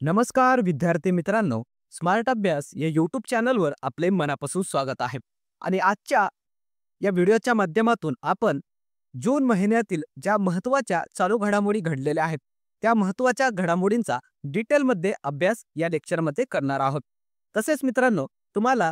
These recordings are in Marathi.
नमस्कार विद्यार्थी मित्रांनो, स्मार्ट अभ्यास या यूट्यूब चॅनलवर आपले मनापासून स्वागत आहे. आणि आजच्या या व्हिडिओच्या माध्यमातून आपण जून महिन्यातील ज्या महत्त्वाच्या चालू घडामोडी घडलेल्या आहेत, त्या महत्त्वाच्या घडामोडींचा डिटेलमध्ये अभ्यास या लेक्चरमध्ये करणार आहोत. तसेच मित्रांनो, तुम्हाला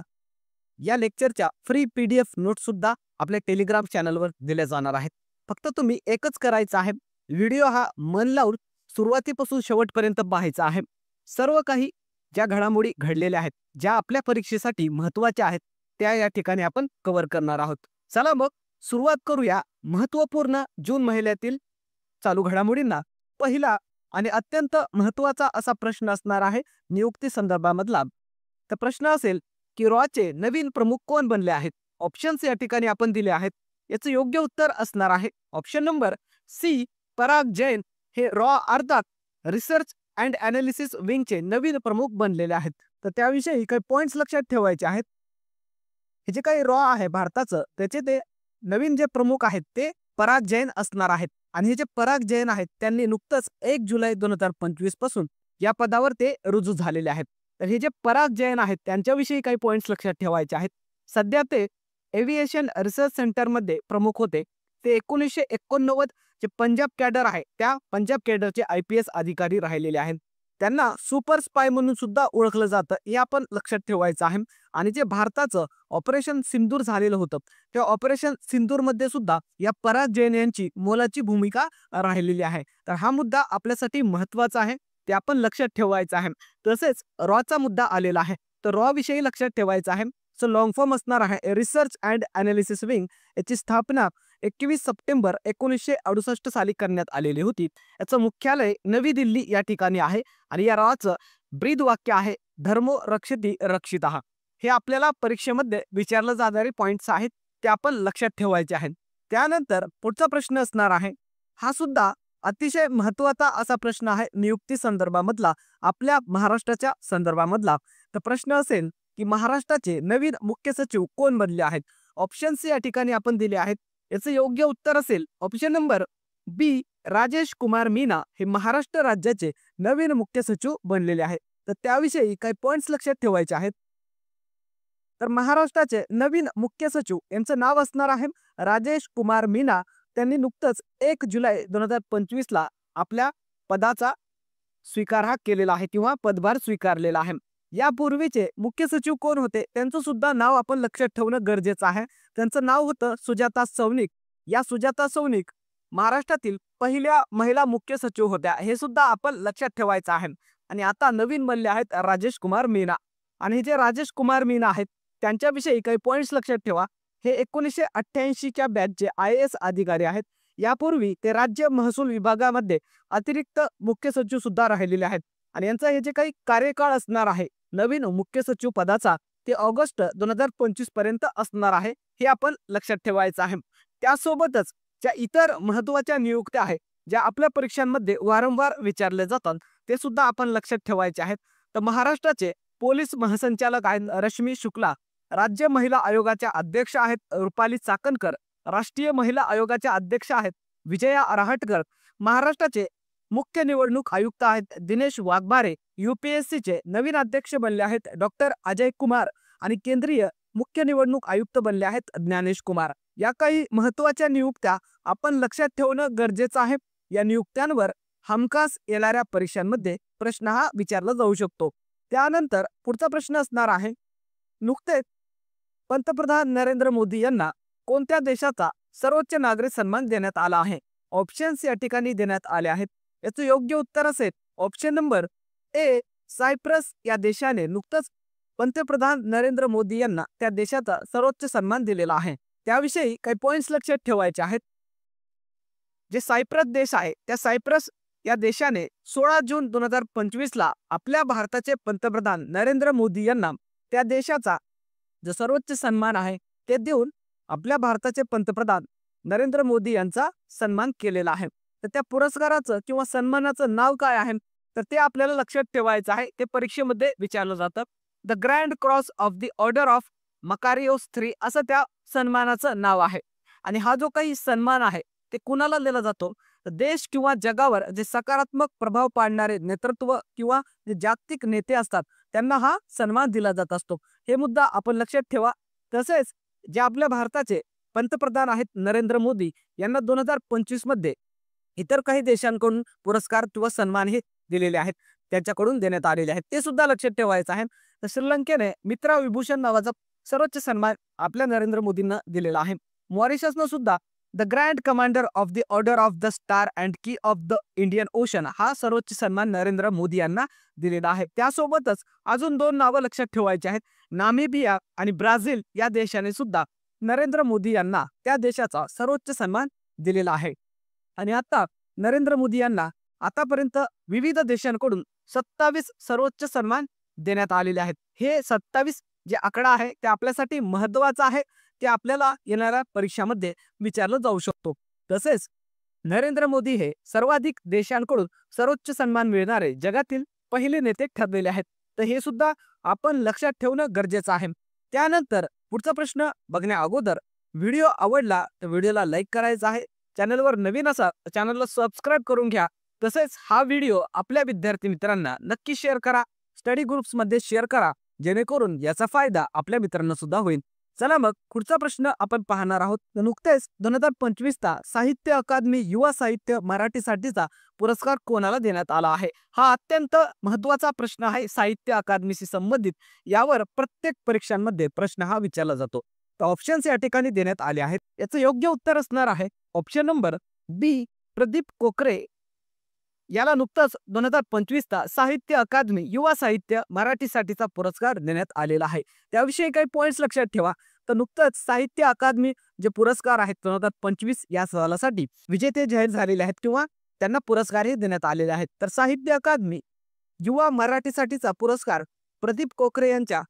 या लेक्चरच्या फ्री PDF नोट्स सुद्धा आपल्या टेलिग्राम चॅनलवर दिल्या जाणार आहेत. फक्त तुम्ही एकच करायचं आहे, व्हिडिओ हा मन लावून सुरुवातीपासून शेवटपर्यंत पाहायचा आहे. सर्व काही ज्या घडामोडी घडलेल्या आहेत, ज्या आपल्या परीक्षेसाठी महत्त्वाच्या आहेत, त्या या ठिकाणी आपण कव्हर करणार आहोत. चला मग सुरुवात करूया महत्त्वपूर्ण जून महिन्यातील चालू घडामोडींना. पहिला आणि अत्यंत महत्त्वाचा असा प्रश्न असणार आहे नियुक्ती संदर्भामधला. तर प्रश्न असेल की रॉचे नवीन प्रमुख कोण बनले आहेत? ऑप्शन्स या ठिकाणी आपण दिले आहेत. याचं योग्य उत्तर असणार आहे ऑप्शन नंबर सी, पराग जैन हे रॉ अर्थात रिसर्च अँड ॲनालिसिस विंगचे नवीन प्रमुख बनलेले आहेत. तर त्याविषयी काही पॉइंट्स लक्षात ठेवायचे आहेत. हे जे काही रॉ आहे भारताचं, त्याचे ते नवीन जे प्रमुख आहेत ते पराग जैन असणार आहेत. आणि हे जे पराग जैन आहेत त्यांनी नुकतंच 1 जुलै 2025 पासून या पदावर ते रुजू झालेले आहेत. तर हे जे पराग जैन आहेत त्यांच्याविषयी काही पॉइंट्स लक्षात ठेवायचे आहेत. सध्या ते एव्हिएशन रिसर्च सेंटरमध्ये प्रमुख होते. ते 1989 जे पंजाब कॅडर आहे त्या पंजाब कॅडरचे IPS अधिकारी राहिलेले आहेत. त्यांना सुपर स्पाय म्हणून सुद्धा ओळखलं जातं, हे आपण लक्षात ठेवायचं आहे. आणि जे भारताचं ऑपरेशन सिंदूर झालेलं होतं, त्या ऑपरेशन सिंदूरमध्ये सुद्धा या पराग जैन यांची मोलाची भूमिका राहिलेली आहे. तर हा मुद्दा आपल्यासाठी महत्त्वाचा आहे, ते आपण लक्षात ठेवायचं आहे. तसेच रॉचा मुद्दा आलेला आहे, तर रॉ विषयी लक्षात ठेवायचं आहे. सो लॉंग फॉर्म असणार आहे रिसर्च अँड ॲनालिसिस विंग. याची स्थापना 21 सप्टेंबर 1968 साली करण्यात आलेली होती. याचं मुख्यालय नवी दिल्ली या ठिकाणी आहे. आणि या रॉचं ब्रीद वाक्य आहे धर्मो रक्षति रक्षितः. हे आपल्याला परीक्षेमध्ये विचारलं जाणारे पॉइंट्स आहेत, ते आपण लक्षात ठेवायचे आहेत. त्यानंतर पुढचा प्रश्न असणार आहे, हा सुद्धा अतिशय महत्त्वाचा असा प्रश्न आहे नियुक्ती संदर्भामधला, आपल्या महाराष्ट्राच्या संदर्भामधला. तर प्रश्न असेल की महाराष्ट्राचे नवीन मुख्य सचिव कोण बनले आहेत? ऑप्शन्स या ठिकाणी आपण दिले आहेत. याचं योग्य उत्तर असेल ऑप्शन नंबर बी, राजेश कुमार मीना हे महाराष्ट्र राज्याचे नवीन मुख्य सचिव बनलेले आहेत. तर त्याविषयी काही पॉइंट्स लक्षात ठेवायचे आहेत. तर महाराष्ट्राचे नवीन मुख्य सचिव यांचं नाव असणार आहे राजेश कुमार मीना. त्यांनी नुकतंच 1 जुलै 2025 ला आपल्या पदाचा स्वीकार हा केलेला आहे किंवा पदभार स्वीकारलेला आहे. यापूर्वीचे मुख्य सचिव कोण होते त्यांचं सुद्धा नाव आपण लक्षात ठेवणं गरजेचं आहे. त्यांचं नाव होतं सुजाता सौनिक. या सुजाता सौनिक महाराष्ट्रातील पहिल्या महिला मुख्य सचिव होत्या, हे सुद्धा आपण लक्षात ठेवायचं आहे. आणि आता नवीन बनले आहेत राजेश कुमार मीना. आणि जे राजेश कुमार मीना आहेत त्यांच्याविषयी काही पॉइंट्स लक्षात ठेवा. हे 1988च्या बॅचचे IAS अधिकारी आहेत. यापूर्वी ते राज्य महसूल विभागामध्ये अतिरिक्त मुख्य सचिव सुद्धा राहिलेले आहेत. आणि यांचा हे जे काही कार्यकाळ असणार आहे नवीन मुख्य सचिव पदाचा, ते ऑगस्ट 2025 पर्यंत असणार आहे, हे आपण लक्षात ठेवायचं आहे. त्यासोबतच ज्या इतर महत्त्वाच्या नियुक्त्या आहेत, ज्या आपल्या परीक्षांमध्ये वारंवार विचारले जातात, ते सुद्धा आपण लक्षात ठेवायचे आहेत. तर महाराष्ट्राचे पोलीस महासंचालक आहेत रश्मी शुक्ला. राज्य महिला आयोगाच्या अध्यक्ष आहेत रुपाली चाकणकर. राष्ट्रीय महिला आयोगाच्या अध्यक्ष आहेत विजया रहाटकर. महाराष्ट्राचे मुख्य निवडणूक आयुक्त आहेत दिनेश वाघबारे. UPSCचे नवीन अध्यक्ष बनले आहेत डॉक्टर अजय कुमार. आणि केंद्रीय मुख्य निवडणूक आयुक्त बनले आहेत ज्ञानेश कुमार. या काही महत्त्वाच्या नियुक्त्या आपण लक्षात ठेवणं गरजेचं आहे. या नियुक्त्यांवर हमखास येणाऱ्या परीक्षांमध्ये प्रश्न हा विचारला जाऊ शकतो. त्यानंतर पुढचा प्रश्न असणार आहे, नुकतेच पंतप्रधान नरेंद्र मोदी यांना कोणत्या देशाचा सर्वोच्च नागरी सन्मान देण्यात आला आहे? ऑप्शन्स या ठिकाणी देण्यात आले आहेत. याचं योग्य उत्तर असेल ऑप्शन नंबर ए, सायप्रस या देशाने नुकतंच पंतप्रधान नरेंद्र मोदी यांना त्या देशाचा सर्वोच्च सन्मान दिलेला आहे. त्याविषयी काही पॉइंट्स लक्षात ठेवायचे आहेत. जे सायप्रस देश आहे त्या सायप्रस या देशाने 16 जून 2025 ला आपल्या भारताचे पंतप्रधान नरेंद्र मोदी यांना त्या देशाचा जो सर्वोच्च सन्मान आहे ते देऊन आपल्या भारताचे पंतप्रधान नरेंद्र मोदी यांचा सन्मान केलेला आहे. तर त्या पुरस्काराचं किंवा सन्मानाचं नाव काय आहे तर ते आपल्याला लक्षात ठेवायचं आहे. ते परीक्षेमध्ये विचारलं जातं. The grand cross of the order of Makarios III असं त्या सन्मानाचं नाव आहे. आणि हा जो काही सन्मान आहे ते कुणाला दिला जातो तर देश किंवा जगावर जे सकारात्मक प्रभाव पाडणारे नेतृत्व किंवा जे जागतिक नेते असतात त्यांना हा सन्मान दिला जात असतो. हे मुद्दा आपण लक्षात ठेवा. तसेच जे आपल्या भारताचे पंतप्रधान आहेत नरेंद्र मोदी यांना 2025 मध्ये इतर काही देशांकडून पुरस्कार किंवा सन्मान हे दिलेले आहेत, त्यांच्याकडून देण्यात आलेले आहेत, ते सुद्धा लक्षात ठेवायचं आहे. तर श्रीलंकेने मित्रा विभूषण नावाचा सर्वोच्च सन्मान आपल्या नरेंद्र मोदींना दिलेला आहे. मॉरिशसनं सुद्धा the grand commander of the order of the star and की ऑफ द इंडियन ओशन हा सर्वोच्च सन्मान नरेंद्र मोदी यांना दिलेला आहे. त्यासोबतच अजून 2 नावं लक्षात ठेवायची आहेत. नामिबिया आणि ब्राझील या देशाने सुद्धा नरेंद्र मोदी यांना त्या देशाचा सर्वोच्च सन्मान दिलेला आहे. आणि आता नरेंद्र मोदी यांना आतापर्यंत विविध देशांकडून 27 सर्वोच्च सन्मान देण्यात आलेले आहेत. हे 27 जे आकडा आहे ते आपल्यासाठी महत्वाचा आहे. ते आपल्याला येणाऱ्या परीक्षामध्ये विचारलं जाऊ शकतो. तसेच नरेंद्र मोदी हे सर्वाधिक देशांकडून सर्वोच्च सन्मान मिळणारे जगातील पहिले नेते ठरलेले आहेत. तर हे सुद्धा आपण लक्षात ठेवणं गरजेचं आहे. त्यानंतर पुढचा प्रश्न बघण्या अगोदर व्हिडिओ आवडला तर व्हिडिओला लाईक करायचा आहे. चॅनलवर नवीन असा चॅनलला सबस्क्राईब करून घ्या. तसेच हा व्हिडिओ आपल्या विद्यार्थी मित्रांना नक्की शेअर करा, स्टडी ग्रुप्समध्ये शेअर करा, जेणेकरून याचा फायदा आपल्या मित्रांना सुद्धा होईल. चला मग पुढचा प्रश्न आपण पाहणार आहोत. नुकतेच 2025चा साहित्य अकादमी युवा साहित्य मराठीसाठीचा पुरस्कार कोणाला देण्यात आला आहे? हा अत्यंत महत्वाचा प्रश्न आहे. साहित्य अकादमीशी संबंधित यावर प्रत्येक परीक्षांमध्ये प्रश्न हा विचारला जातो. तर ऑप्शन्स या ठिकाणी देण्यात आले आहेत. याचं योग्य उत्तर असणार आहे ऑप्शन नंबर बी, प्रदीप कोकरे. याला नुकताच 2025चा साहित्य अकादमी युवा साहित्य मराठीसाठीचा पुरस्कार देण्यात आलेला आहे. त्याविषयी काही पॉइंट्स लक्षात ठेवा. तर नुकतंच साहित्य अकादमी जे पुरस्कार आहेत 2025 या सालासाठी विजेते जाहीर झालेले आहेत किंवा त्यांना पुरस्कारही देण्यात आलेले आहेत. तर साहित्य अकादमी युवा मराठीसाठीचा पुरस्कार प्रदीप कोकरे यांच्या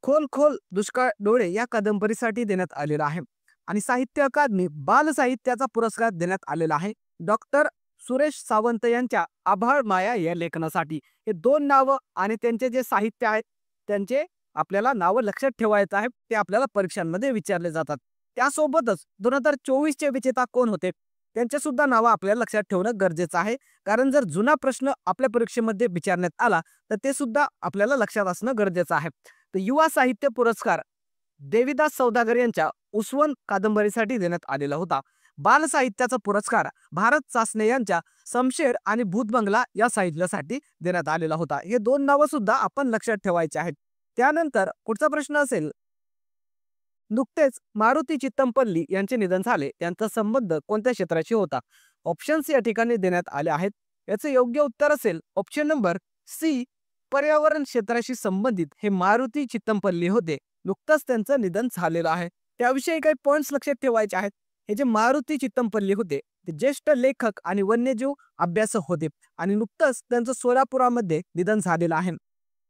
खोल खोल दुष्काळ डोळे या कादंबरीसाठी देण्यात आलेला आहे. आणि साहित्य अकादमी बाल साहित्याचा पुरस्कार देण्यात आलेला आहे डॉक्टर सुरेश सावंत यांच्या आभाळ माया या लेखनासाठी. हे 2 नावं आणि त्यांचे जे साहित्य आहेत त्यांचे आपल्याला नावं लक्षात ठेवायचं आहे. ते आपल्याला परीक्षांमध्ये विचारले जातात. त्यासोबतच 2024 चे विजेता कोण होते त्यांचे सुद्धा नावं आपल्याला लक्षात ठेवणं गरजेचं आहे. कारण जर जुना प्रश्न आपल्या परीक्षेमध्ये विचारण्यात आला तर ते सुद्धा आपल्याला लक्षात असणं गरजेचं आहे. तर युवा साहित्य पुरस्कार देविदास सौदागर यांच्या उसवन कादंबरीसाठी देण्यात आलेला होता. बाल साहित्याचा पुरस्कार भारत चासने यांच्या शमशेर आणि भूतबंगला या साहित्यासाठी देण्यात आलेला होता. हे 2 नावं सुद्धा आपण लक्षात ठेवायचे आहेत. त्यानंतर पुढचा प्रश्न असेल, नुकतेच मारुती चित्तमपल्ली यांचे निधन झाले, त्यांचा संबंध कोणत्या क्षेत्राशी होता? ऑप्शन्स या ठिकाणी देण्यात आले आहेत. याचे योग्य उत्तर असेल ऑप्शन नंबर सी, पर्यावरण क्षेत्राशी संबंधित हे मारुती चित्तमपल्ली होते. नुकतंच त्यांचं निधन झालेलं आहे. त्याविषयी काही पॉइंट्स लक्षात ठेवायचे आहेत. हे जे मारुती चित्तमपल्ली होते ते ज्येष्ठ लेखक आणि वन्यजीव अभ्यासक होते आणि नुकतंच त्यांचं सोलापुरामध्ये निधन झालेलं आहे.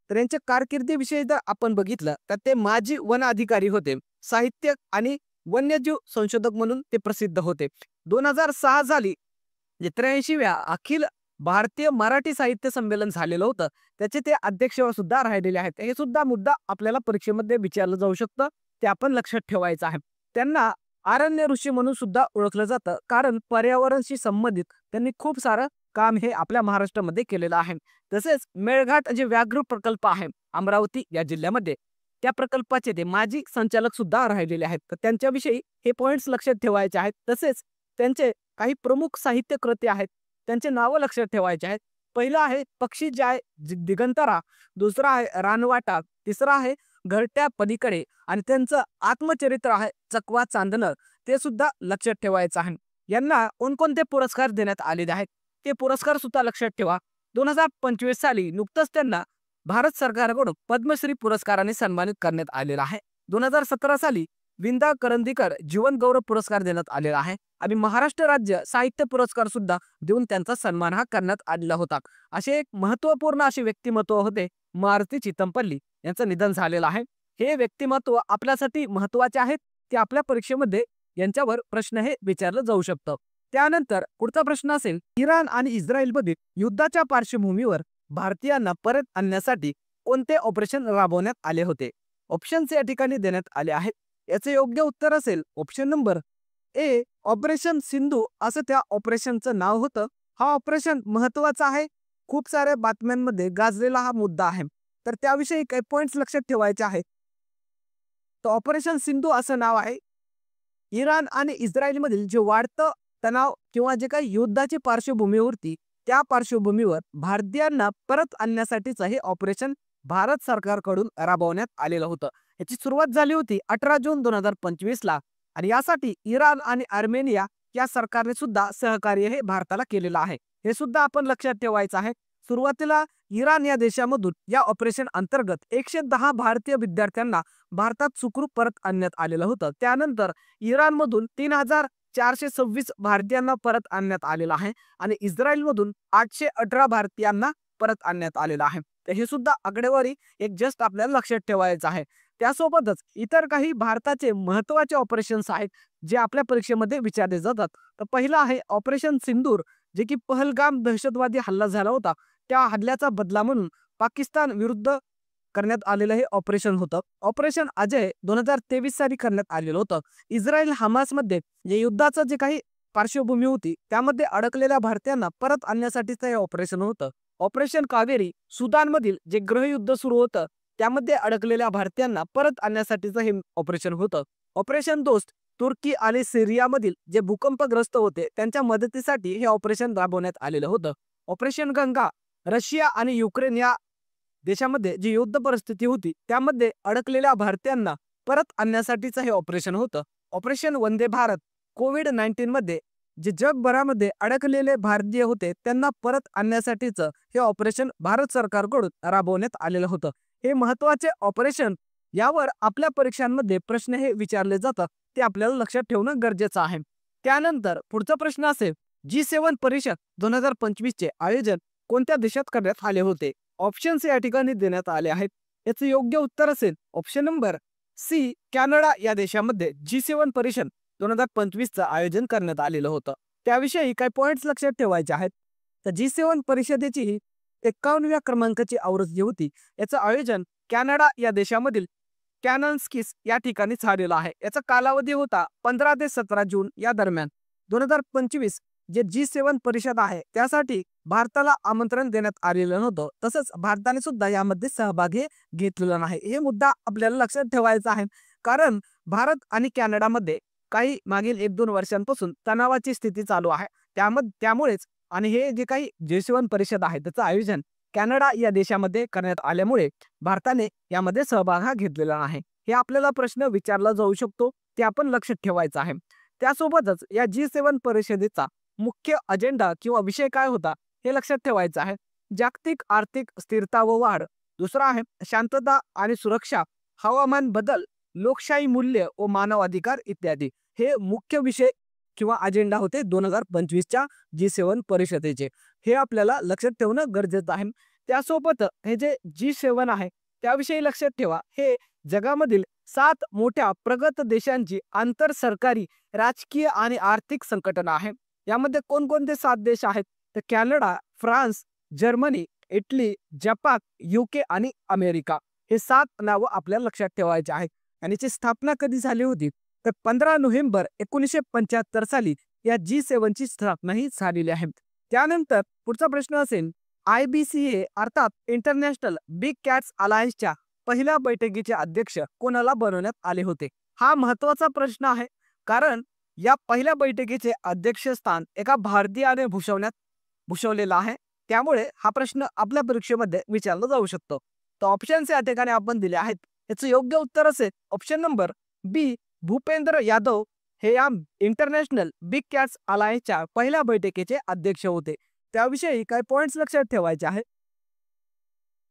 तर यांच्या कारकिर्दीविषयी जर आपण बघितलं तर ते माजी वन अधिकारी होते, साहित्य आणि वन्यजीव संशोधक म्हणून ते प्रसिद्ध होते. 2006 साली 83व्या अखिल भारतीय मराठी साहित्य संमेलन झालेलं होतं, त्याचे ते अध्यक्ष सुद्धा राहिलेले आहेत. हे सुद्धा मुद्दा आपल्याला परीक्षेमध्ये विचारलं जाऊ शकतं, ते आपण लक्षात ठेवायचं आहे. त्यांना अरण्य ऋषी म्हणून सुद्धा ओळखलं जातं, कारण पर्यावरणाशी संबंधित त्यांनी खूप सारं काम हे आपल्या महाराष्ट्रामध्ये केलेलं आहे. तसेच मेळघाट जे व्याघ्र प्रकल्प आहे अमरावती या जिल्ह्यामध्ये, त्या प्रकल्पाचे ते माजी संचालक सुद्धा राहिलेले आहेत. तर त्यांच्याविषयी हे पॉइंट्स लक्षात ठेवायचे आहेत. तसेच त्यांचे काही प्रमुख साहित्य कृती आहेत, त्यांचे नावं लक्षात ठेवायचे आहेत. पहिलं आहे पक्षी जाय दिगंतरा, दुसरा आहे रानवाटा, तिसरा आहे घरट्या पलीकडे आणि त्यांचं आत्मचरित्र आहे चकवा चांदणं, ते सुद्धा लक्षात ठेवायचं आहे. यांना कोणकोणते पुरस्कार देण्यात आलेले आहेत ते पुरस्कार सुद्धा लक्षात ठेवा. 2025 साली नुकतंच त्यांना भारत सरकारकडून पद्मश्री पुरस्काराने सन्मानित करण्यात आलेला आहे. 2017 साली विंदा करंदीकर जीवन गौरव पुरस्कार देण्यात आलेला आहे आणि महाराष्ट्र राज्य साहित्य पुरस्कार सुद्धा देऊन त्यांचा सन्मान हा करण्यात आलेला होता. असे एक महत्वपूर्ण असे व्यक्तिमत्व होते मारुती चित्तमपल्ली, यांचं निधन झालेलं आहे. हे व्यक्तिमत्व आपल्यासाठी महत्वाचे आहेत, ते आपल्या परीक्षेमध्ये यांच्यावर प्रश्न हे विचारलं जाऊ शकतं. त्यानंतर पुढचा प्रश्न असेल, इराण आणि इस्रायलमधील युद्धाच्या पार्श्वभूमीवर भारतीयांना परत आणण्यासाठी कोणते ऑपरेशन राबवण्यात आले होते? ऑप्शन्स या ठिकाणी देण्यात आले आहेत. याचे योग्य उत्तर असेल ऑप्शन नंबर ए ऑपरेशन सिंधू असं त्या ऑपरेशनचं नाव होतं. हा ऑपरेशन महत्वाचा आहे, खूप साऱ्या बातम्यांमध्ये गाजलेला हा मुद्दा आहे. तर त्याविषयी काही पॉइंट्स लक्षात ठेवायचे आहेत. तर ऑपरेशन सिंधू असं नाव आहे. इराण आणि इस्रायलमधील जे वाढतं तणाव किंवा जे काही युद्धाची पार्श्वभूमी होती, त्या पार्श्वभूमीवर भारतीयांना परत आणण्यासाठीचं हे ऑपरेशन भारत सरकारकडून राबवण्यात आलेलं होतं. याची सुरुवात झाली होती 18 जून 2025 ला आणि यासाठी इराण आणि आर्मेनिया या सरकारने सुद्धा सहकार्य हे भारताला केलेलं आहे. हे सुद्धा आपण लक्षात ठेवायचं आहे. सुरुवातीला इराण या देशामधून या ऑपरेशन अंतर्गत 110 भारतीय विद्यार्थ्यांना भारतात सुखरूप परत आणण्यात आलेलं होतं. त्यानंतर इराणमधून 3426 भारतीयांना परत आणण्यात आलेलं आहे आणि इस्रायलमधून 818 भारतीयांना परत आणण्यात आलेलं आहे. तर हे सुद्धा आकडेवारी एक जस्ट आपल्याला लक्षात ठेवायचं आहे. त्यासोबतच इतर काही भारताचे महत्त्वाचे ऑपरेशन्स आहेत जे आपल्या परीक्षेमध्ये विचारले जातात. तर पहिलं आहे ऑपरेशन सिंदूर, जे की पहलगाम दहशतवादी हल्ला झाला होता त्या हल्ल्याचा बदला म्हणून पाकिस्तान विरुद्ध करण्यात आलेलं हे ऑपरेशन होतं. ऑपरेशन अजय 2023 साली करण्यात आलेलं होतं. इस्रायल हमासमध्ये जे युद्धाचं जे काही पार्श्वभूमी होती त्यामध्ये अडकलेल्या भारतीयांना परत आणण्यासाठीचं हे ऑपरेशन होतं. ऑपरेशन कावेरी सुदानमधील जे गृहयुद्ध सुरू होतं त्यामध्ये अडकलेल्या भारतीयांना परत आणण्यासाठीचं हे ऑपरेशन होतं. ऑपरेशन दोस्त तुर्की आणि सिरियामधील जे भूकंपग्रस्त होते त्यांच्या मदतीसाठी हे ऑपरेशन राबवण्यात आलेलं होतं. ऑपरेशन गंगा रशिया आणि युक्रेन या देशामध्ये जी युद्ध परिस्थिती होती त्यामध्ये अडकलेल्या भारतीयांना परत आणण्यासाठीचं हे ऑपरेशन होतं. ऑपरेशन वंदे भारत कोविड-19 मध्ये जे जगभरामध्ये अडकलेले भारतीय होते त्यांना परत आणण्यासाठीचं हे ऑपरेशन भारत सरकारकडून राबवण्यात आलेलं होतं. हे महत्वाचे ऑपरेशन यावर आपल्या परीक्षांमध्ये प्रश्न हे विचारले जातात, ते आपल्याला लक्षात ठेवणं गरजेचं आहे. त्यानंतर पुढचा प्रश्न असेल, G7 परिषद 2025 चे आयोजन कोणत्या देशात करण्यात आले होते? ऑप्शन्स या ठिकाणी देण्यात आले आहेत. याचं योग्य उत्तर असेल ऑप्शन नंबर सी, कॅनडा या देशामध्ये G7 परिषद 2025 चं आयोजन करण्यात आलेलं होतं. त्याविषयी काही पॉइंट्स लक्षात ठेवायचे आहेत. तर G7 परिषदेची ही 51व्या क्रमांकाची आवृत्ती होती. याचं आयोजन कॅनडा या देशामधील कॅनन्स्किस या ठिकाणी झालेलं आहे. याचा कालावधी होता 15 ते 17 जून या दरम्यान. 2025 जे G7 परिषद आहे त्यासाठी भारताला आमंत्रण देण्यात आलेलं नव्हतं, तसंच भारताने सुद्धा यामध्ये सहभाग घेतलेला नाही. हे मुद्दा आपल्याला लक्षात ठेवायचा आहे, कारण भारत आणि कॅनडामध्ये काही मागील 1-2 वर्षांपासून तणावाची स्थिती चालू आहे. त्यामुळेच आणि हे जे काही G7 परिषद आहे त्याचं आयोजन कॅनडा या देशामध्ये करण्यात आल्यामुळे भारताने यामध्ये सहभाग घेतलेला नाही. हे आपल्याला प्रश्न विचारला जाऊ शकतो, ते आपण लक्षात ठेवायचं आहे. त्यासोबतच या G7 परिषदेचा मुख्य अजेंडा किंवा विषय काय होता हे लक्षात ठेवायचं आहे. जागतिक आर्थिक स्थिरता व वाढ, दुसरा आहे शांतता आणि सुरक्षा, हवामान बदल, लोकशाही मूल्य व मानव अधिकार इत्यादी. हे मुख्य विषय किंवा अजेंडा होते 2025च्या G7 परिषदेचे. हे आपल्याला लक्षात ठेवणं गरजेचं आहे. त्यासोबत हे जे G7 आहे त्याविषयी लक्षात ठेवा, हे जगामधील 7 मोठ्या प्रगत देशांची आंतर सरकारी राजकीय आणि आर्थिक संघटना आहे. यामध्ये कोणकोणते 7 देश आहेत? तर Canada, France, Germany, Italy, Japan, UK आणि अमेरिका. हे 7 नावं आपल्याला लक्षात ठेवायचे आहेत. आणि याची स्थापना कधी झाली होती? तर 15 नोव्हेंबर 1975 साली या G7 ची स्थापना ही झालेली आहे. त्यानंतर पुढचा प्रश्न असेल, IBCA अर्थात इंटरनॅशनल बिग कॅट्स अलायन्सच्या पहिल्या बैठकीचे अध्यक्ष कोणाला बनवण्यात आले होते? हा महत्वाचा प्रश्न आहे, कारण या पहिल्या बैठकीचे अध्यक्षस्थान एका भारतीयाने भूषवलेलं आहे. त्यामुळे हा प्रश्न आपल्या परीक्षेमध्ये विचारला जाऊ शकतो. तर ऑप्शन्स या ठिकाणी आपण दिले आहेत. याचं योग्य उत्तर असेल ऑप्शन नंबर बी, भूपेंद्र यादव हे या इंटरनॅशनल बिग कॅट्स अलायन्सच्या पहिल्या बैठकीचे अध्यक्ष होते. त्याविषयी काही पॉइंट्स लक्षात ठेवायचे आहेत.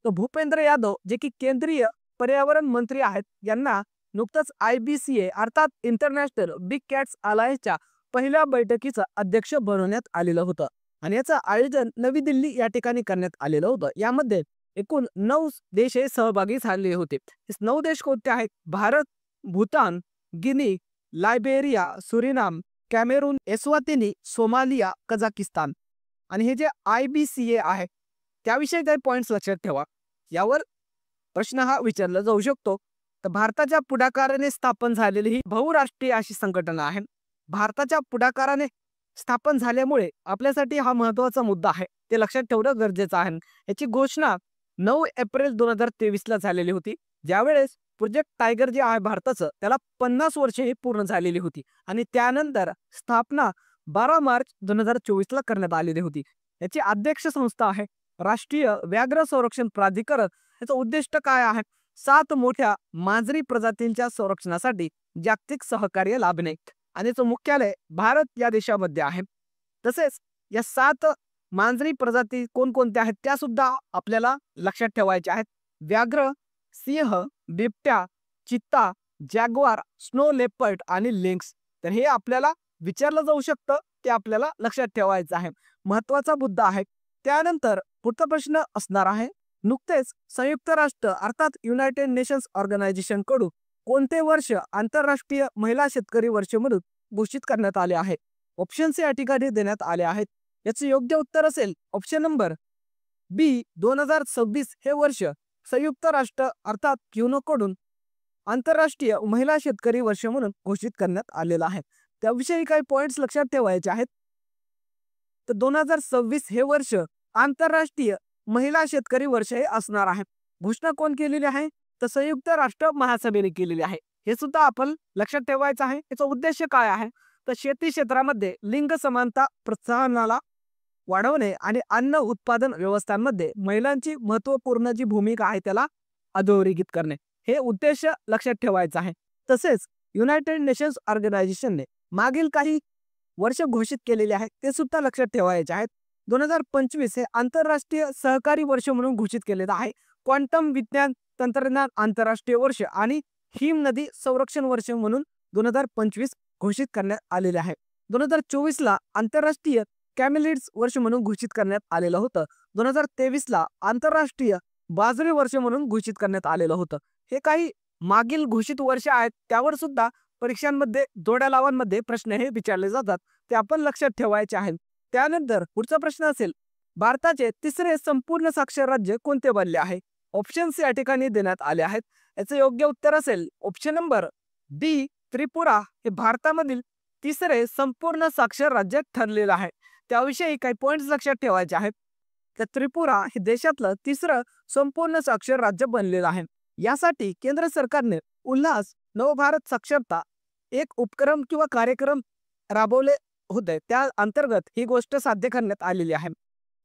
तर भूपेंद्र यादव जे की केंद्रीय पर्यावरण मंत्री आहेत, यांना नुकतंच IBCA अर्थात इंटरनॅशनल बिग कॅट्स अलायन्सच्या पहिल्या बैठकीचं अध्यक्ष बनवण्यात आलेलं होतं आणि याचं आयोजन नवी दिल्ली या ठिकाणी करण्यात आलेलं होतं. यामध्ये एकूण 9 देश हे सहभागी झाले होते. 9 देश कोणते आहेत? Bharat, Bhutan, Guinea, Liberia, Suriname, Cameroon, Eswatini, Somalia, Kazakhstan. आणि हे जे IBCA आहे त्याविषयी काही पॉइंट्स लक्षात ठेवा. यावर प्रश्न हा विचारला जाऊ शकतो. तर भारताच्या पुढाकाराने स्थापन झालेली ही बहुराष्ट्रीय अशी संघटना आहे. भारताच्या पुढाकाराने स्थापन झाल्यामुळे आपल्यासाठी हा महत्त्वाचा मुद्दा आहे, ते लक्षात ठेवणं गरजेचं आहे. याची घोषणा 9 एप्रिल 2023 ला झालेली होती, ज्यावेळेस प्रोजेक्ट टायगर जे आहे भारताचं, त्याला 50 वर्षे ही पूर्ण झालेली होती आणि त्यानंतर स्थापना 12 मार्च 2024 ला करण्यात आलेली होती. याची अध्यक्ष संस्था आहे राष्ट्रीय व्याघ्र संरक्षण प्राधिकरण. याचं उद्दिष्ट काय आहे? 7 मोठ्या मांजरी प्रजातींच्या संरक्षणासाठी जागतिक सहकार्य लाभणे आणि याचं मुख्यालय भारत या देशामध्ये आहे. तसेच या 7 मांजरी प्रजाती कोणकोणत्या आहेत त्या सुद्धा आपल्याला लक्षात ठेवायच्या आहेत. व्याघ्र, सिंह, बिबट्या, चित्ता, जॅग्वार, स्नो लेपर्ड आणि लिंक्स. तर हे आपल्याला विचारलं जाऊ शकतं, ते आपल्याला लक्षात ठेवायचं आहे. महत्त्वाचा मुद्दा आहे. त्यानंतर पुढचा प्रश्न असणार आहे, नुकतेच संयुक्त राष्ट्र अर्थात युनायटेड नेशन्स ऑर्गनायझेशन कडून कोणते वर्ष आंतरराष्ट्रीय महिला शेतकरी वर्ष म्हणून घोषित करण्यात आले आहे? ऑप्शन्स या ठिकाणी देण्यात आले आहेत. याचे योग्य उत्तर असेल ऑप्शन नंबर बी 2026 हे वर्ष संयुक्त राष्ट्र अर्थात युनो कडून आंतरराष्ट्रीय महिला शेतकरी वर्ष म्हणून घोषित करण्यात आलेला आहे. त्याविषयी काही पॉइंट्स लक्षात ठेवायचे आहेत. तर 2026 हे वर्ष आंतरराष्ट्रीय महिला शेतकरी वर्ष हे असणार आहे. घोषणा कोण केलेली आहे? तर संयुक्त राष्ट्र महासभेने केलेली आहे. हे सुद्धा आपण लक्षात ठेवायचं आहे. याचा उद्देश काय आहे? तर शेती क्षेत्रामध्ये लिंग समानता प्रोत्साहनाला वाढवणे आणि अन्न उत्पादन व्यवस्थांमध्ये महिलांची महत्त्वपूर्ण जी भूमिका आहे त्याला अधोरेखित करणे, हे उद्देश लक्षात ठेवायचं आहे. तसेच युनायटेड नेशन्स ऑर्गनायझेशनने मागील काही वर्ष घोषित केलेले आहेत, ते सुद्धा लक्षात ठेवायचे आहेत. 2025 हे आंतरराष्ट्रीय सहकारी वर्ष म्हणून घोषित केलेलं आहे. क्वांटम विज्ञान तंत्रज्ञान आंतरराष्ट्रीय वर्ष आणि हिम नदी संरक्षण वर्ष म्हणून 2025 घोषित करण्यात आलेले आहे. 2024 ला आंतरराष्ट्रीय कॅमेलिड्स वर्ष म्हणून घोषित करण्यात आलेलं होतं. 2023 ला आंतरराष्ट्रीय बाजरी वर्ष म्हणून घोषित करण्यात आलेलं होतं. हे काही मागील घोषित वर्ष आहेत, त्यावर सुद्धा परीक्षांमध्ये जोड्या लावांमध्ये प्रश्न हे विचारले जातात, ते आपण लक्षात ठेवायचे आहेत. त्यानंतर पुढचा प्रश्न असेल, भारताचे तिसरे संपूर्ण साक्षर राज्य कोणते बनले आहे? ऑप्शन्स या ठिकाणी देण्यात आले आहेत. याचे योग्य उत्तर असेल ऑप्शन नंबर डी त्रिपुरा हे भारतामधील तिसरे संपूर्ण साक्षर राज्य ठरलेलं आहे. त्याविषयी काही पॉइंट्स लक्षात ठेवायचे आहेत. तर त्रिपुरा हे देशातलं तिसरं संपूर्ण साक्षर राज्य बनलेलं आहे. यासाठी केंद्र सरकारने उल्हास नवभारत साक्षरता एक उपक्रम किंवा कार्यक्रम राबवले होते. त्या अंतर्गत ही गोष्ट साध्य करण्यात आलेली आहे.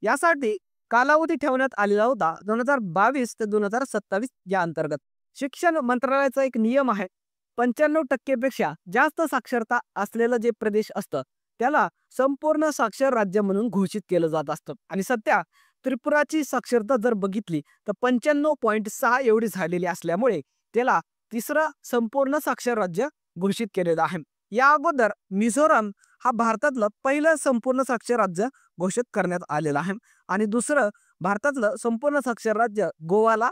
यासाठी कालावधी ठेवण्यात आलेला होता 2022 ते 2027 या अंतर्गत. शिक्षण मंत्रालयाचा एक नियम आहे, 95% पेक्षा जास्त साक्षरता असलेलं जे प्रदेश असतं त्याला संपूर्ण साक्षर राज्य म्हणून घोषित केलं जात असतं. आणि सध्या त्रिपुराची साक्षरता जर बघितली तर 95.6 एवढी झालेली असल्यामुळे त्याला तिसरं संपूर्ण साक्षर राज्य घोषित केलेलं आहे. या अगोदर मिझोराम हा भारतातलं पहिलं संपूर्ण साक्षर राज्य घोषित करण्यात आलेलं आहे आणि दुसरं भारतातलं संपूर्ण साक्षर राज्य गोवाला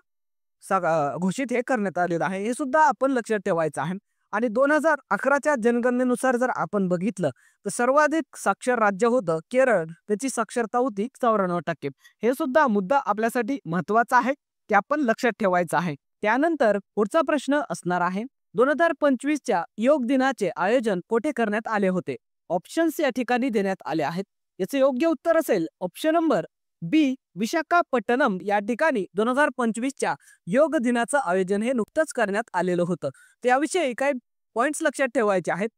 घोषित हे करण्यात आलेलं आहे. हे सुद्धा आपण लक्षात ठेवायचं आहे. आणि 2011च्या जनगणनेनुसार जर आपण बघितलं तर सर्वाधिक साक्षर राज्य होतं केरळ, त्याची साक्षरता होती 94%. हे सुद्धा मुद्दा आपल्यासाठी महत्वाचा आहे, ते आपण लक्षात ठेवायचं आहे. त्यानंतर पुढचा प्रश्न असणार आहे, 2025च्या योग दिनाचे आयोजन कोठे करण्यात आले होते? ऑप्शन्स या ठिकाणी देण्यात आले आहेत. याचे योग्य उत्तर असेल ऑप्शन नंबर बी विशाखापट्टणम या ठिकाणी 2025च्या योग दिनाचं आयोजन हे नुकतंच करण्यात आलेलं होतं. त्याविषयी काही पॉइंट्स लक्षात ठेवायचे आहेत.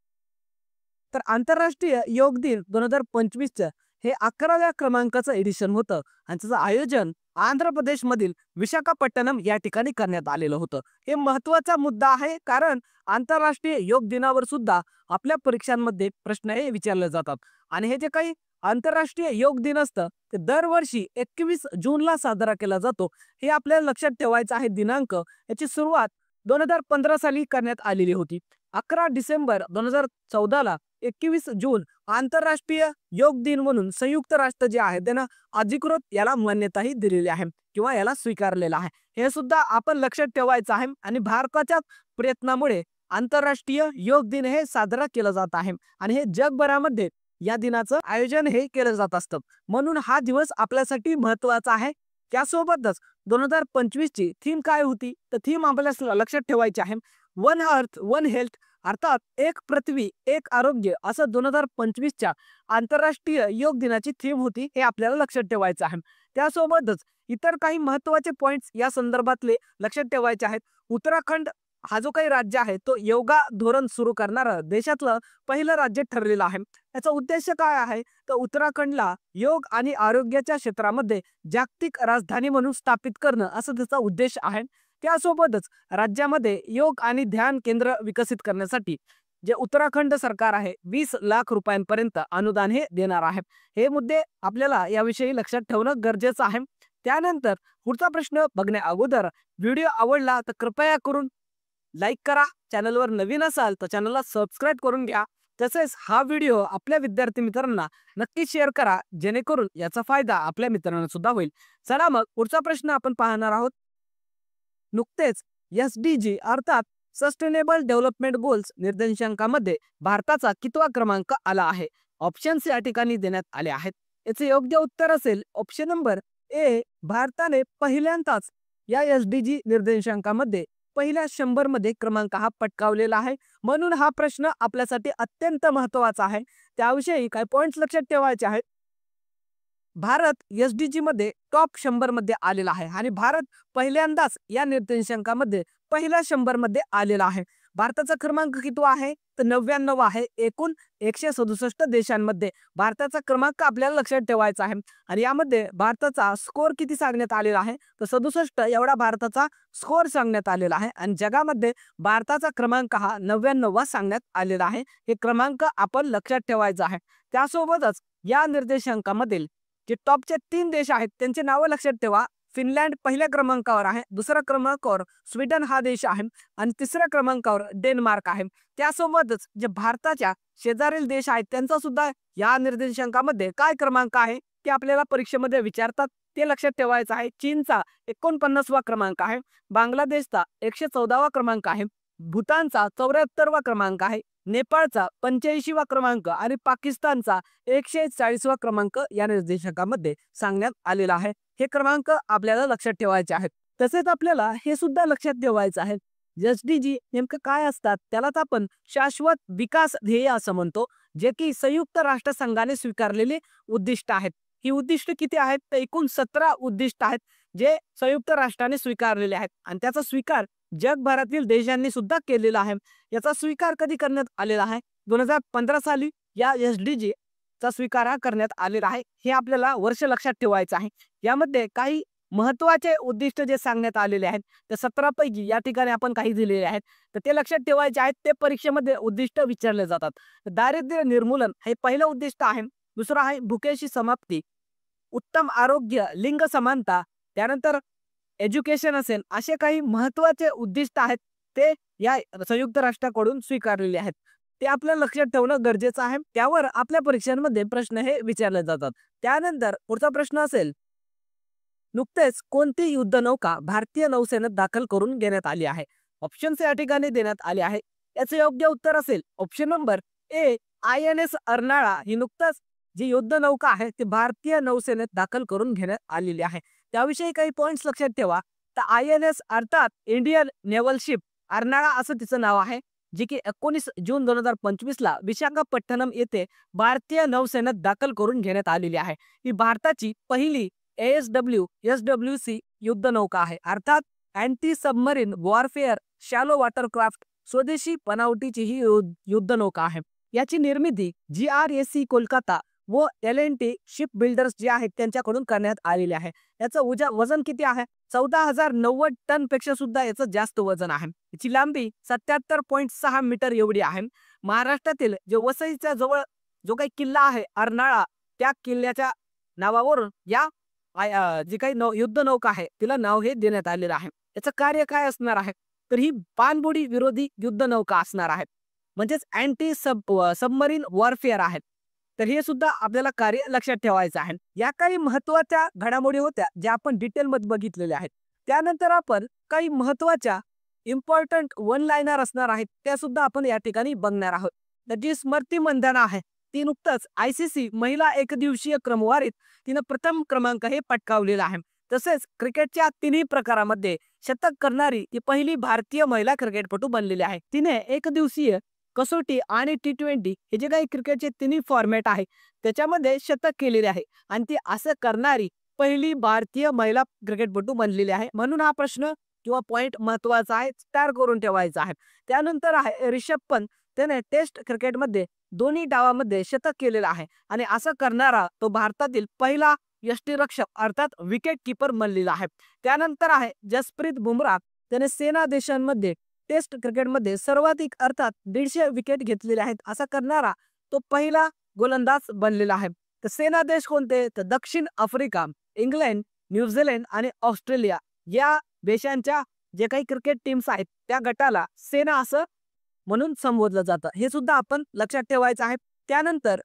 तर आंतरराष्ट्रीय योग दिन 2025चं हे 11व्या क्रमांकाचं एडिशन होतं आणि त्याचं आयोजन आंध्र प्रदेशमधील विशाखापट्टणम या ठिकाणी करण्यात आलेलं होतं. हे महत्त्वाचा मुद्दा आहे, कारण आंतरराष्ट्रीय योग दिनावर सुद्धा आपल्या परीक्षांमध्ये प्रश्न हे विचारले जातात. आणि हे जे काही आंतरराष्ट्रीय योग दिन असतं ते दरवर्षी 21 जूनला साजरा केला जातो. हे आपल्याला लक्षात ठेवायचं आहे. दिनांक याची सुरुवात 2015 साली करण्यात आलेली होती. 11 डिसेंबर 2014 ला 21 जून आंतरराष्ट्रीय योग दिन म्हणून संयुक्त राष्ट्र जे आहे त्यानं अधिकृत याला मान्यताही दिलेली आहे किंवा याला स्वीकारलेला आहे. हे सुद्धा आपण लक्षात ठेवायचं आहे. आणि भारताच्या प्रयत्नामुळे आंतरराष्ट्रीय योग दिन हे साजरा केला जात आहे आणि हे जगभरामध्ये या दिनाचं आयोजन हे केलं जात असतं. म्हणून हा दिवस आपल्यासाठी महत्वाचा आहे. त्यासोबतच 2025 ची थीम काय होती? तर थीम आपल्याला लक्षात ठेवायची आहे, वन अर्थ वन हेल्थ अर्थात एक पृथ्वी एक आरोग्य असं 2025च्या आंतरराष्ट्रीय योग दिनाची थीम होती, हे आपल्याला लक्षात ठेवायचं आहे. त्यासोबतच इतर काही महत्त्वाचे पॉइंट्स या संदर्भातले लक्षात ठेवायचे आहेत. उत्तराखंड हा जो काही राज्य आहे तो योगा धोरण सुरू करणारं देशातलं पहिलं राज्य ठरलेलं आहे. याचा उद्देश काय आहे, तर उत्तराखंडला योग आणि आरोग्याच्या क्षेत्रामध्ये जागतिक राजधानी म्हणून स्थापित करणं असं त्याचा उद्देश आहे. त्यासोबतच राज्यामध्ये योग आणि ध्यान केंद्र विकसित करण्यासाठी जे उत्तराखंड सरकार आहे 20 लाख रुपयांपर्यंत अनुदान हे देणार आहे. हे मुद्दे आपल्याला याविषयी लक्षात ठेवणं गरजेचं आहे. त्यानंतर पुढचा प्रश्न बघण्या अगोदर व्हिडिओ आवडला तर कृपया करून लाईक करा. चॅनलवर नवीन असाल तर चॅनलला सबस्क्राईब करून घ्या. तसेच हा व्हिडिओ आपल्या विद्यार्थी मित्रांना नक्की शेअर करा, जेणेकरून याचा फायदा आपल्या मित्रांना सुद्धा होईल. चला मग पुढचा प्रश्न आपण पाहणार आहोत. नुकतेच SDG अर्थात सस्टेनेबल डेव्हलपमेंट गोल्स निर्देशांकामध्ये भारताचा कितवा क्रमांक आला आहे? ऑप्शन्स या ठिकाणी देण्यात आले आहेत. याचे योग्य उत्तर असेल ऑप्शन नंबर ए. भारताने पहिल्यांदाच या SDG निर्देशांकामध्ये पहिल्या 100 मध्ये क्रमांक हा पटकावलेला आहे. म्हणून हा प्रश्न आपल्यासाठी अत्यंत महत्त्वाचा आहे. त्याविषयी काही पॉइंट्स लक्षात ठेवायचे आहेत. भारत SDG मध्ये टॉप 100 मध्ये आलेला आहे आणि भारत पहिल्यांदाच या निर्देशांकामध्ये पहिल्या 100 मध्ये आलेला आहे. भारताचा क्रमांक कितवा आहे, तर 99 आहे. एकूण 167 देशांमध्ये भारताचा क्रमांक आपल्याला लक्षात ठेवायचा आहे. आणि यामध्ये भारताचा स्कोर किती सांगण्यात आलेला आहे, तर 67 एवढा भारताचा स्कोर सांगण्यात आलेला आहे. आणि जगामध्ये भारताचा क्रमांक हा 99वा सांगण्यात आलेला आहे. हे क्रमांक आपण लक्षात ठेवायचा आहे. त्यासोबतच या निर्देशांकामधील जे टॉपचे 3 देश आहेत त्यांचे नावं लक्षात ठेवा. फिनलँड पहिल्या क्रमांकावर आहे, दुसऱ्या क्रमांकावर स्वीडन हा देश आहे आणि तिसऱ्या क्रमांकावर डेन्मार्क आहे. त्यासोबतच जे भारताच्या शेजारील देश आहेत त्यांचा सुद्धा या निर्देशांकामध्ये काय क्रमांक आहे ते आपल्याला परीक्षेमध्ये विचारतात, ते लक्षात ठेवायचं आहे. चीनचा 49वा क्रमांक आहे, बांगलादेशचा 114वा क्रमांक आहे, भूतानचा 74वा क्रमांक आहे, नेपाळचा 85वा क्रमांक आणि पाकिस्तानचा 140वा क्रमांक या निर्देशांकामध्ये सांगण्यात आलेला आहे. हे क्रमांक आपल्याला लक्षात ठेवायचे आहेत. तसेच आपल्याला हे सुद्धा लक्षात ठेवायचं आहे, SDG नेमकं काय असतात, त्यालाच आपण शाश्वत विकास ध्येय असं म्हणतो, जे की संयुक्त राष्ट्र संघाने स्वीकारलेले उद्दिष्ट आहेत. ही उद्दिष्ट किती आहेत, तर एकूण 17 उद्दिष्ट आहेत जे संयुक्त राष्ट्राने स्वीकारलेले आहेत आणि त्याचा स्वीकार जगभरातील देशांनी सुद्धा केलेला आहे. याचा स्वीकार कधी करण्यात आलेला आहे, 2015 साली या SDG चा स्वीकार हा करण्यात आलेला आहे. हे आपल्याला वर्ष लक्षात ठेवायचं आहे. यामध्ये काही महत्त्वाचे उद्दिष्ट जे सांगण्यात आलेले आहेत त्या 17 पैकी या ठिकाणी आपण काही दिलेले आहेत, तर ते लक्षात ठेवायचे आहेत. ते परीक्षेमध्ये उद्दिष्ट विचारले जातात. दारिद्र्य निर्मूलन हे पहिलं उद्दिष्ट आहे. दुसरं आहे भुकेशी समाप्ती, उत्तम आरोग्य, लिंग समानता, त्यानंतर एज्युकेशन असेल, असे काही महत्त्वाचे उद्दिष्ट आहेत ते या संयुक्त राष्ट्राकडून स्वीकारलेले आहेत. ते आपल्याला लक्षात ठेवणं गरजेचं आहे. त्यावर आपल्या परीक्षांमध्ये प्रश्न हे विचारले जातात. त्यानंतर पुढचा प्रश्न असेल, नुकतेच कोणती युद्धनौका भारतीय नौसेनेत दाखल करून घेण्यात आली आहे? ऑप्शन्स या ठिकाणी देण्यात आले आहे. याचे योग्य उत्तर असेल option number A. INS Arnala ही नुकताच जी युद्धनौका आहे ती भारतीय नौसेनेत दाखल करून घेण्यात आलेली आहे. त्याविषयी काही पॉइंट्स लक्षात ठेवा. तर INS अर्थात इंडियन नेव्हल शिप अर्नाळा असं तिचं नाव आहे, जी की 19 जून 2025 ला विशाखापट्टणम येथे भारतीय नौसेनेत दाखल करून घेण्यात आलेली आहे. ही भारताची पहिली SWC युद्धनौका आहे. अर्थात anti submarine warfare shallow watercraft स्वदेशी बनावटीची ही युद्धनौका आहे. याची निर्मिती GRAC कोलकाता व L&T शिप बिल्डर्स जे आहेत त्यांच्याकडून करण्यात आलेले आहे. याचं वजन किती आहे, 14,090 टन पेक्षा सुद्धा याचं जास्त वजन आहे. याची लांबी 77.6 मीटर एवढी आहे. महाराष्ट्रातील जे वसईच्या जवळ जो काही किल्ला आहे अर्नाळा, त्या किल्ल्याच्या नावावरून या जी काही युद्धनौका आहे तिला नाव हे देण्यात आलेलं आहे. याचं कार्य काय असणार आहे, तर ही पाणबुडी विरोधी युद्धनौका असणार आहे, म्हणजेच अँटी सबमरीन वॉरफेअर आहेत. तर हे सुद्धा आपल्याला कार्य लक्षात ठेवायचं आहे. या काही महत्त्वाच्या घडामोडी होत्या ज्या आपण डिटेलमध्ये बघितलेल्या आहेत. त्यानंतर आपण काही महत्त्वाच्या इम्पॉर्टंट वन लाईनर असणार आहेत त्या सुद्धा आपण या ठिकाणी बघणार आहोत. तर जी स्मृती मंधाना आहे ती नुकतंच ICC महिला एकदिवसीय क्रमवारीत तिनं प्रथम क्रमांक हे पटकावलेला आहे. तसेच क्रिकेटच्या तिन्ही प्रकारामध्ये शतक करणारी ती पहिली भारतीय महिला क्रिकेटपटू बनलेली आहे. तिने एकदिवसीय कसोटी आणि T20 हे जे काही क्रिकेटचे तिन्ही फॉर्मॅट आहे त्याच्यामध्ये शतक केलेले आहे आणि ती असं करणारी पहिली भारतीय महिला क्रिकेटपटू बनलेली आहे. म्हणून हा प्रश्न किंवा पॉइंट महत्वाचा आहे, तयार करून ठेवायचा आहे. त्यानंतर आहे ऋषभ पंत. त्याने टेस्ट क्रिकेटमध्ये दोन्ही डावामध्ये शतक केलेलं आहे आणि असं करणारा तो भारतातील पहिला यष्टिरक्षक अर्थात विकेट कीपर बनलेला आहे. त्यानंतर आहे जसप्रीत बुमराह. त्याने सेना देशांमध्ये टेस्ट क्रिकेटमध्ये सर्वाधिक अर्थात 150 विकेट घेतलेले आहेत. असा करणारा तो पहिला गोलंदाज बनलेला आहे. तर सेना देश कोणते? तर दक्षिण आफ्रिका, इंग्लंड, न्यूझीलंड आणि ऑस्ट्रेलिया या देशांच्या जे काही क्रिकेट टीम्स आहेत त्या गटाला सेना असं म्हणून संबोधलं जातं. हे सुद्धा आपण लक्षात ठेवायचं आहे. त्यानंतर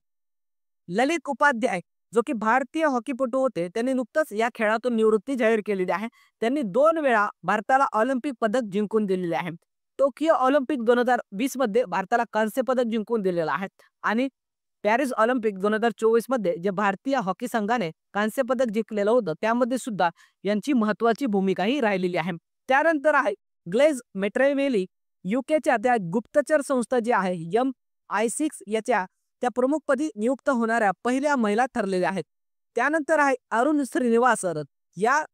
ललित उपाध्याय जो की भारतीय हॉकीपटू होते, त्यांनी नुकतंच या खेळातून निवृत्ती जाहीर केलेली आहे. त्यांनी 2 वेळा भारताला ऑलिम्पिक पदक जिंकून दिलेले आहे. टोकियो ऑलिम्पिक 2020 मध्ये भारताला कांस्य पदक जिंकून दिलेलं आहे आणि पॅरिस ऑलिम्पिक 2024 मध्ये जे भारतीय हॉकी संघाने कांस्य पदक जिंकलेलं होतं त्यामध्ये सुद्धा यांची महत्वाची भूमिकाही राहिलेली आहे. त्यानंतर आहे ग्लेज मेट्रेवेली. युकेच्या त्या गुप्तचर संस्था जी आहे MI6 याच्या त्या प्रमुखपदी नियुक्त होणाऱ्या पहिल्या महिला ठरलेल्या आहेत. त्यानंतर आहे अरुण श्रीनिवासन. या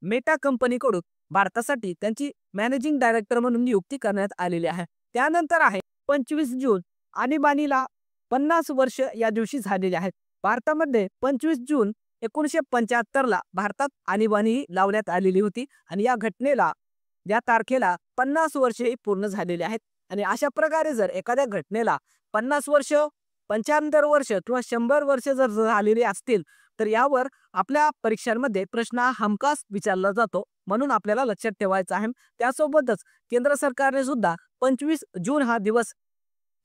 मेटा कंपनीकडून भारतासाठी त्यांची मॅनेजिंग डायरेक्टर म्हणून नियुक्ती करण्यात आलेली आहे. त्यानंतर आहे 25 जून. आणीबाणीला 50 वर्ष या दिवशी झालेली आहेत. भारतामध्ये 25 जून 1975 ला भारतात आणीबाणी लावण्यात आलेली होती आणि या घटनेला या तारखेला 50 वर्षे पूर्ण झालेली आहेत. आणि अशा प्रकारे जर एखाद्या घटनेला 50 वर्ष, 75 वर्ष किंवा 100 वर्ष जर झालेली असतील तर यावर आपल्या परीक्षांमध्ये प्रश्न हा हमखास विचारला जातो. म्हणून आपल्याला लक्षात ठेवायचं आहे. त्यासोबतच केंद्र सरकारने सुद्धा 25 जून हा दिवस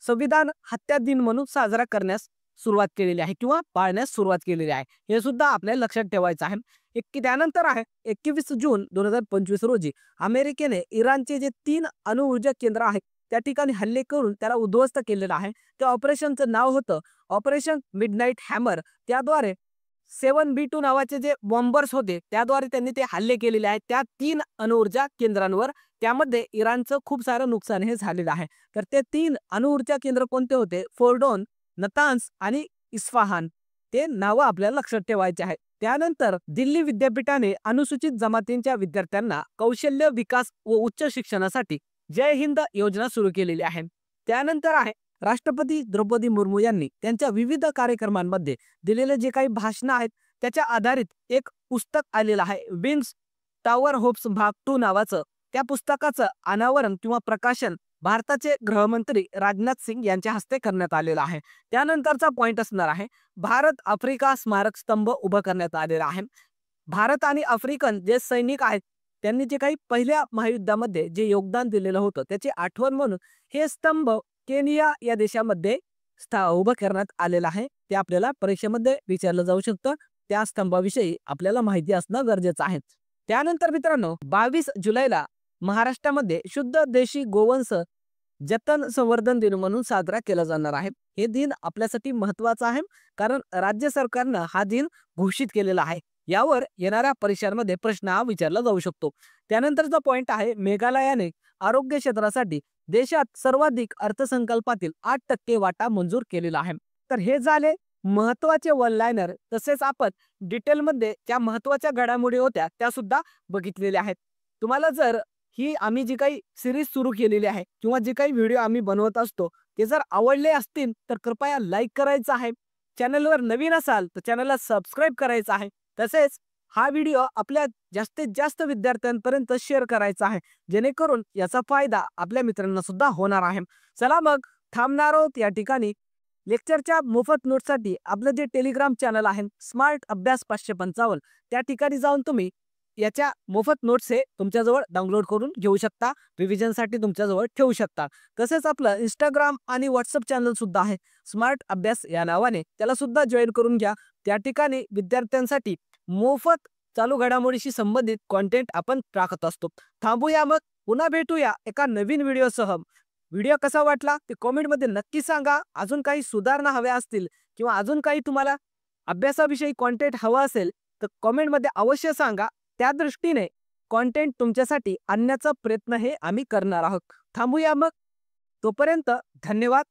संविधान हत्या दिन म्हणून साजरा करण्यास सुरुवात केलेली आहे किंवा पाळण्यास सुरुवात केलेली आहे. हे सुद्धा आपल्याला लक्षात ठेवायचं आहे. त्यानंतर आहे 21 जून 2025 रोजी अमेरिकेने इराणचे जे 3 अणुऊर्जा केंद्र आहेत त्या ठिकाणी हल्ले करून त्याला उद्ध्वस्त केलेलं आहे. त्या ऑपरेशनचं नाव होतं ऑपरेशन मिडनाईट हॅमर. त्याद्वारे 7B2 नावाचे जे बॉम्बर्स होते त्याद्वारे त्यांनी ते हल्ले केलेले आहेत त्या 3 अणुऊर्जा केंद्रांवर. त्यामध्ये इराणचं खूप सारं नुकसान हे झालेलं आहे. तर ते 3 अणुऊर्जा केंद्र कोणते होते? फोर्डोन, नतान्स आणि इस्फहान. ते नावं आपल्याला लक्षात ठेवायचे आहेत. त्यानंतर दिल्ली विद्यापीठाने अनुसूचित जमातींच्या विद्यार्थ्यांना कौशल्य विकास व उच्च शिक्षणासाठी जय हिंद योजना सुरू केलेली आहे. त्यानंतर आहे राष्ट्रपती द्रौपदी मुर्मू यांनी त्यांच्या विविध कार्यक्रमांमध्ये दिलेले जे काही भाषणं आहेत त्याच्या आधारित एक पुस्तक आलेलं आहे विंग्स टॉवर होप्स भाग 2 नावाचं. त्या पुस्तकाचं अनावरण किंवा प्रकाशन भारताचे गृहमंत्री राजनाथ सिंग यांच्या हस्ते करण्यात आलेला आहे. त्यानंतरचा पॉइंट असणार आहे भारत आफ्रिका स्मारक स्तंभ उभं करण्यात आलेला आहे. भारत आणि आफ्रिकन जे सैनिक आहेत त्यांनी जे काही पहिल्या महायुद्धामध्ये जे योगदान दिलेलं होतं त्याची आठवण म्हणून हे स्तंभ केनिया या देशामध्ये उभं करण्यात आलेलं आहे. ते आपल्याला परीक्षेमध्ये विचारलं जाऊ शकतं. त्या स्तंभाविषयी आपल्याला माहिती असणं गरजेचं आहे. त्यानंतर मित्रांनो 22 जुलैला महाराष्ट्रामध्ये शुद्ध देशी गोवंश जतन संवर्धन दिन म्हणून साजरा केला जाणार आहे. हे दिन आपल्यासाठी महत्वाचं आहे कारण राज्य सरकारनं हा दिन घोषित केलेला आहे. यावर येणाऱ्या परीक्षांमध्ये प्रश्न हा विचारला जाऊ शकतो. त्यानंतरचा पॉइंट आहे मेघालयाने आरोग्य क्षेत्रासाठी देशात सर्वाधिक अर्थसंकल्पातील 8% वाटा मंजूर केलेला आहे. तर हे झाले महत्वाचे वन लायनर. तसेच आपण डिटेलमध्ये ज्या महत्वाच्या घडामोडी होत्या त्या सुद्धा बघितलेल्या आहेत. तुम्हाला जर ही आम्ही जी काही सिरीज सुरू केलेली आहे किंवा जे काही व्हिडिओ आम्ही बनवत असतो ते जर आवडले असतील तर कृपया लाईक करायचं आहे. चॅनलवर नवीन असाल तर चॅनलला सबस्क्राईब करायचं आहे. तसेच हा व्हिडिओ आपल्या जास्तीत जास्त विद्यार्थ्यांपर्यंत शेअर करायचा आहे जेणेकरून याचा फायदा आपल्या मित्रांना सुद्धा होणार आहे. चला मग थांबणार आहोत या ठिकाणी. लेक्चरच्या मोफत नोट्ससाठी आपलं जे टेलिग्राम चॅनल आहे स्मार्ट अभ्यास 555 त्या ठिकाणी जाऊन तुम्ही याच्या मोफत नोट्स हे तुमच्याजवळ डाउनलोड करून घेऊ शकता. रिव्हिजनसाठी तुमच्याजवळ ठेवू शकता. तसेच आपलं इंस्टाग्राम आणि व्हॉट्सअप चॅनल सुद्धा आहे स्मार्ट अभ्यास या नावाने. त्याला सुद्धा जॉईन करून घ्या. त्या ठिकाणी विद्यार्थ्यांसाठी मोफत चालू घडामोडीशी संबंधित कॉन्टेंट आपण टाकत असतो. थांबूया मग पुन्हा भेटूया एका नवीन व्हिडिओसह. व्हिडिओ कसा वाटला ते कमेंटमध्ये नक्की सांगा. अजून काही सुधारणा हव्या असतील किंवा अजून काही तुम्हाला अभ्यासाविषयी कॉन्टेंट हवा असेल तर कमेंटमध्ये अवश्य सांगा. त्या दृष्टीने कॉन्टेंट तुमच्यासाठी आणण्याचा प्रयत्न हे आम्ही करणार आहोत. थांबूया मग. तोपर्यंत धन्यवाद.